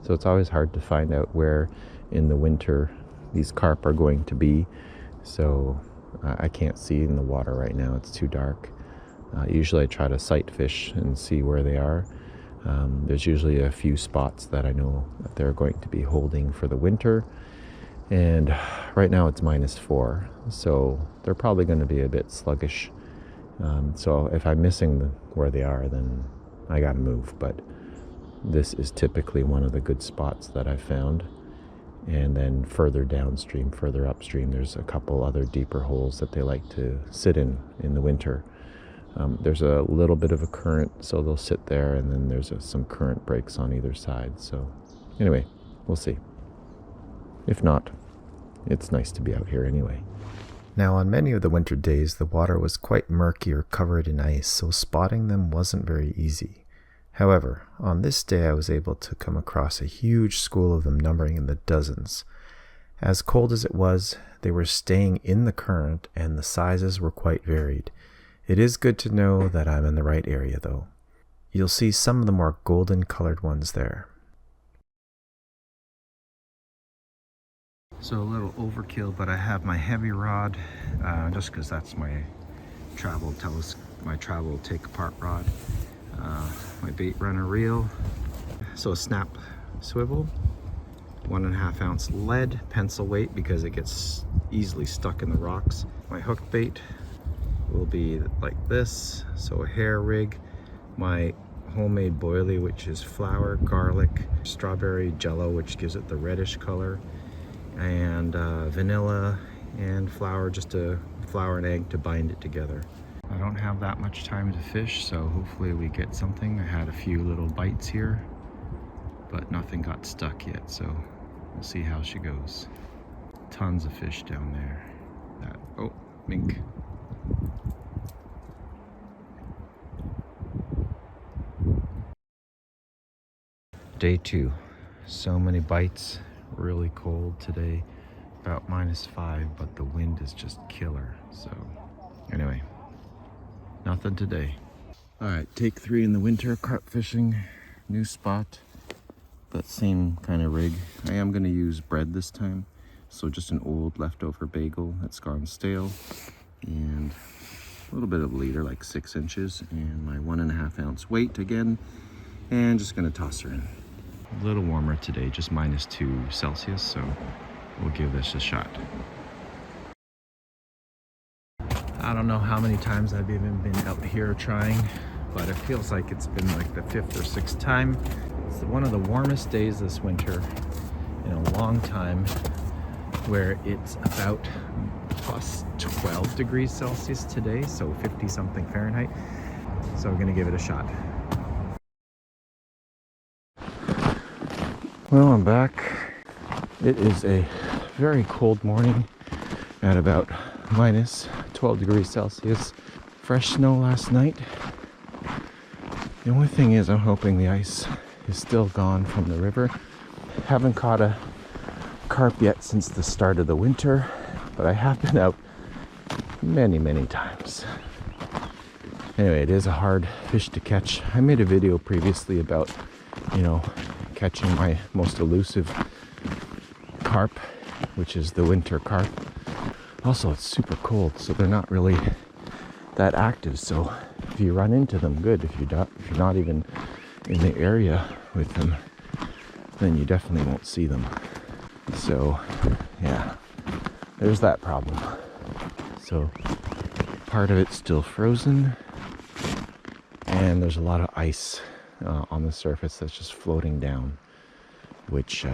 So it's always hard to find out where in the winter these carp are going to be. So I can't see in the water right now, it's too dark. Usually I try to sight fish and see where they are. There's usually a few spots that I know that they're going to be holding for the winter. And right now it's -4, so they're probably going to be a bit sluggish. So if I'm missing where they are, then I gotta move. But this is typically one of the good spots that I've found. And then further downstream, further upstream, there's a couple other deeper holes that they like to sit in the winter. There's a little bit of a current, so they'll sit there, and then there's some current breaks on either side. So anyway, we'll see. If not, it's nice to be out here anyway. Now, on many of the winter days, the water was quite murky or covered in ice, so spotting them wasn't very easy. However, on this day I was able to come across a huge school of them numbering in the dozens. As cold as it was, they were staying in the current, and the sizes were quite varied. It is good to know that I'm in the right area, though. You'll see some of the more golden colored ones there. So a little overkill, but I have my heavy rod, just because that's my travel take apart rod. My bait runner reel, so a snap swivel, 1.5 ounce lead, pencil weight because it gets easily stuck in the rocks. My hook bait will be like this, so a hair rig, my homemade boilie, which is flour, garlic, strawberry jello, which gives it the reddish color, and vanilla and flour, just a flour and egg to bind it together. I don't have that much time to fish, so hopefully we get something. I had a few little bites here, but nothing got stuck yet, so we'll see how she goes. Tons of fish down there. Oh, mink. Day 2. So many bites. Really cold today. About -5, but the wind is just killer. So anyway, nothing today. All right, take 3 in the winter, carp fishing, new spot, that same kind of rig. I am going to use bread this time, so just an old leftover bagel that's gone stale, and a little bit of leader, like 6 inches, and my 1.5 ounce weight again, and just going to toss her in. A little warmer today, just -2 Celsius, so we'll give this a shot. I don't know how many times I've even been out here trying, but it feels like it's been like the 5th or 6th time. It's one of the warmest days this winter in a long time, where it's about +12 degrees Celsius today, so 50 something Fahrenheit. So we're gonna give it a shot. Well, I'm back. It is a very cold morning at about -12 degrees Celsius. Fresh snow last night. The only thing is, I'm hoping the ice is still gone from the river. Haven't caught a carp yet since the start of the winter, but I have been out many times. Anyway, it is a hard fish to catch. I made a video previously about, catching my most elusive carp, which is the winter carp. Also, it's super cold, so they're not really that active. So if you run into them, good. If you're not even in the area with them, then you definitely won't see them. So yeah, there's that problem. So part of it's still frozen, and there's a lot of ice on the surface that's just floating down, which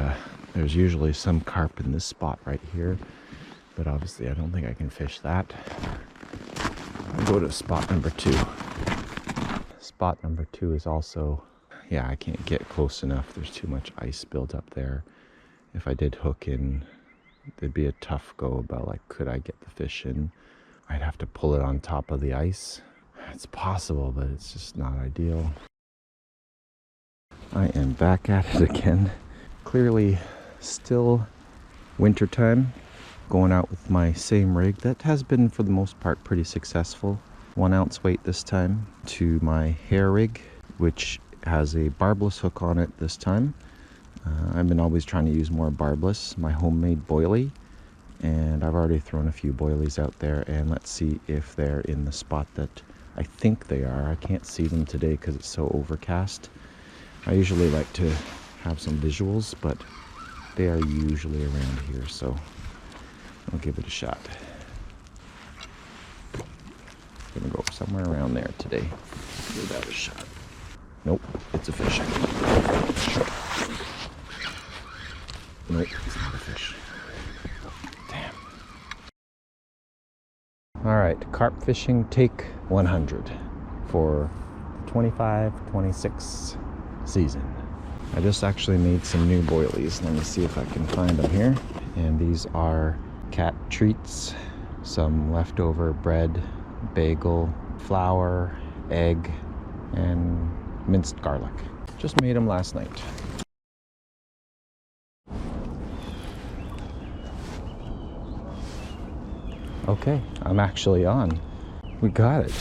there's usually some carp in this spot right here, but obviously I don't think I can fish that. I'll go to spot number 2. Spot number 2 is also, I can't get close enough. There's too much ice built up there. If I did hook in, it'd be a tough go about, like, could I get the fish in? I'd have to pull it on top of the ice. It's possible, but it's just not ideal. I am back at it again. Clearly still wintertime. Going out with my same rig that has been, for the most part, pretty successful. 1 ounce weight this time to my hair rig, which has a barbless hook on it this time. I've been always trying to use more barbless, my homemade boilie, and I've already thrown a few boilies out there, and let's see if they're in the spot that I think they are. I can't see them today because it's so overcast. I usually like to have some visuals, but they are usually around here, so I'll give it a shot. Gonna go somewhere around there today. Give that a shot. Nope, it's a fish. Nope, it's not a fish. Damn. Alright, carp fishing take 100 for 25-26 season. I just actually made some new boilies. Let me see if I can find them here. And these are cat treats, some leftover bread, bagel, flour, egg, and minced garlic. Just made them last night. Okay, I'm actually on. We got it.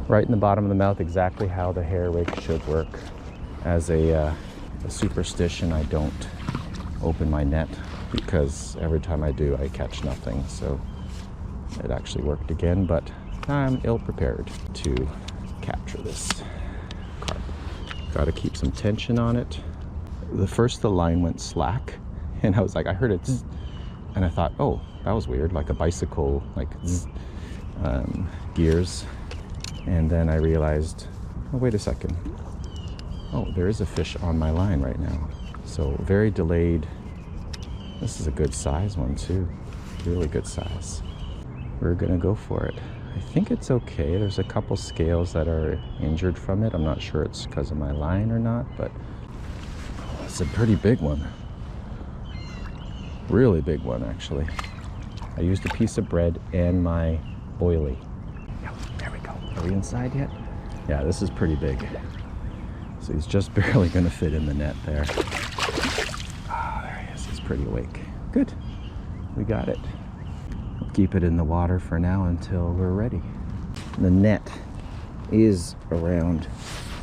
Right in the bottom of the mouth, exactly how the hair rig should work. As a superstition, I don't open my net because every time I do, I catch nothing. So it actually worked again, but I'm ill-prepared to capture this carp. Got to keep some tension on it. The line went slack, and I was like, I heard it zzz, and I thought, oh, that was weird, like a bicycle, like zzz, gears. And then I realized, oh, wait a second. Oh, there is a fish on my line right now. So very delayed. This is a good size one too. Really good size. We're gonna go for it. I think it's okay. There's a couple scales that are injured from it. I'm not sure it's because of my line or not, but it's a pretty big one. Really big one, actually. I used a piece of bread and my boilie. Yeah, there we go. Are we inside yet? Yeah, this is pretty big. So he's just barely going to fit in the net there. Ah, there he is. He's pretty awake. Good. We got it. We'll keep it in the water for now until we're ready. The net is around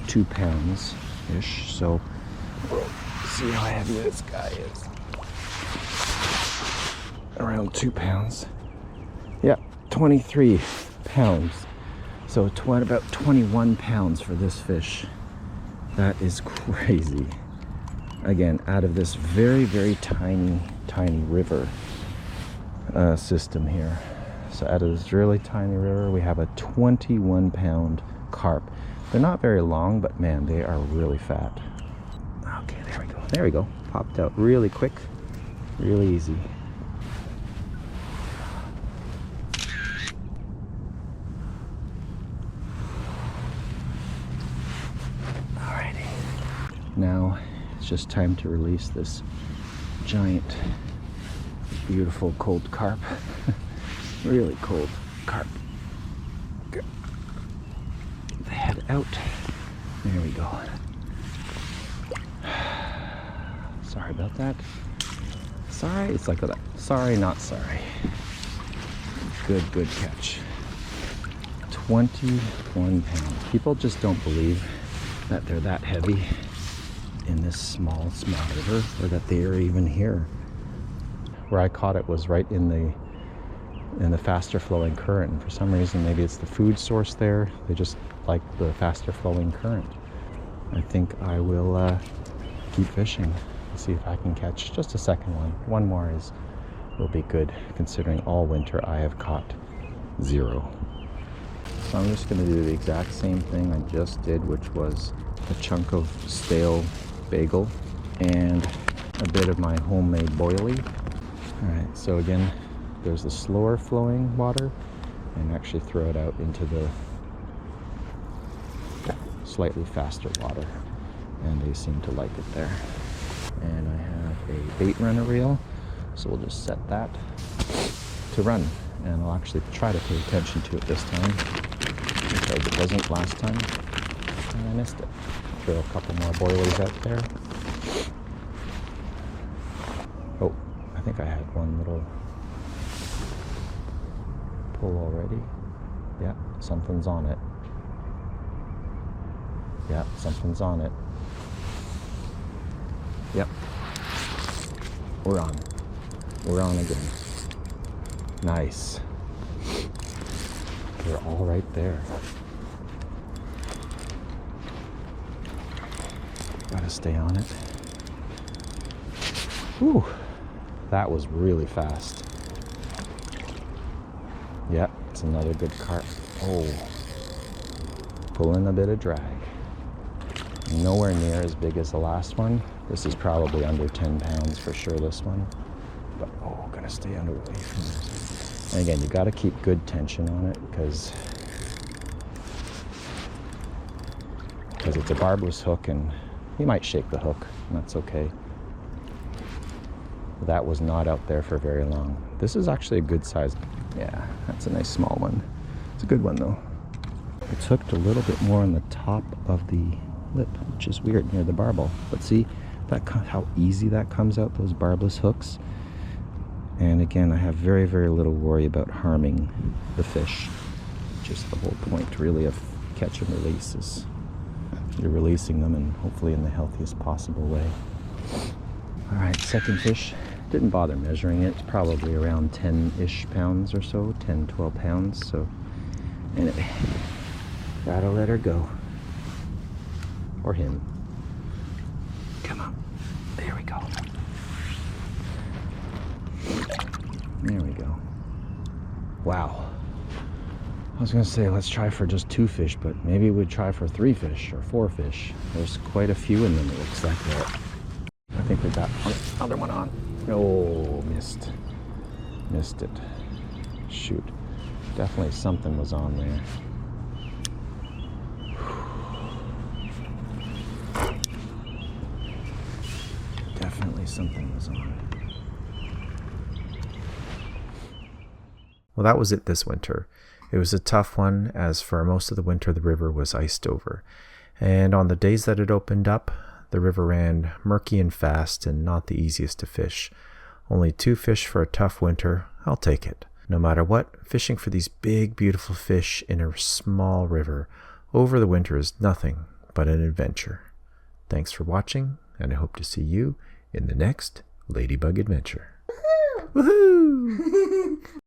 2 pounds-ish, so we'll see how heavy this guy is. Around 2 pounds. Yeah, 23 pounds. So about 21 pounds for this fish. That is crazy. Again, out of this very, very tiny river system here. So out of this really tiny river, we have a 21 pound carp. They're not very long, but man, they are really fat. Okay, there we go. There we go. Popped out really quick, really easy. Now it's just time to release this giant, beautiful cold carp. Really cold carp. Get the head out. There we go. Sorry about that. Sorry, it's like that. Sorry, not sorry. Good catch. 21 pounds. People just don't believe that they're that heavy in this small river, or that they are even here. Where I caught it was right in the faster flowing current, and for some reason, maybe it's the food source there, they just like the faster flowing current. I think I will keep fishing, see if I can catch just a second one. One more will be good, considering all winter I have caught 0. So I'm just going to do the exact same thing I just did, which was a chunk of stale bagel and a bit of my homemade boilie. Alright, so again, there's the slower flowing water, and actually throw it out into the slightly faster water, and they seem to like it there. And I have a bait runner reel, so we'll just set that to run, and I'll actually try to pay attention to it this time, because it wasn't last time and I missed it. Throw a couple more boilies out there. Oh, I think I had one little pull already. Yeah, something's on it. Yeah, something's on it. Yep. We're on. We're on again. Nice. They're all right there. Gotta stay on it. Whew. That was really fast. Yep, it's another good carp. Oh. Pulling a bit of drag. Nowhere near as big as the last one. This is probably under 10 pounds for sure, this one. But, oh, gotta stay away from it. And again, you gotta keep good tension on it because it's a barbless hook and you might shake the hook, and that's okay. That was not out there for very long. This is actually a good size. Yeah, that's a nice small one. It's a good one though. It's hooked a little bit more on the top of the lip, which is weird near the barbel. But see how easy that comes out, those barbless hooks. And again, I have very, very little worry about harming the fish. Just the whole point really of catch and release is you're releasing them, and hopefully in the healthiest possible way. All right, second fish. Didn't bother measuring it. It's probably around 10-ish pounds or so, 10, 12 pounds. So anyway, gotta let her go. Or him. Come on. There we go. There we go. Wow. I was gonna say let's try for just 2 fish, but maybe we'd try for 3 fish or 4 fish. There's quite a few in them, it looks like that. I think we got another one on. Oh, missed. Missed it. Shoot. Definitely something was on there. Definitely something was on. Well, that was it this winter. It was a tough one, as for most of the winter the river was iced over. And on the days that it opened up, the river ran murky and fast and not the easiest to fish. Only 2 fish for a tough winter, I'll take it. No matter what, fishing for these big, beautiful fish in a small river over the winter is nothing but an adventure. Thanks for watching, and I hope to see you in the next Ladybug Adventure. Woohoo! Woohoo!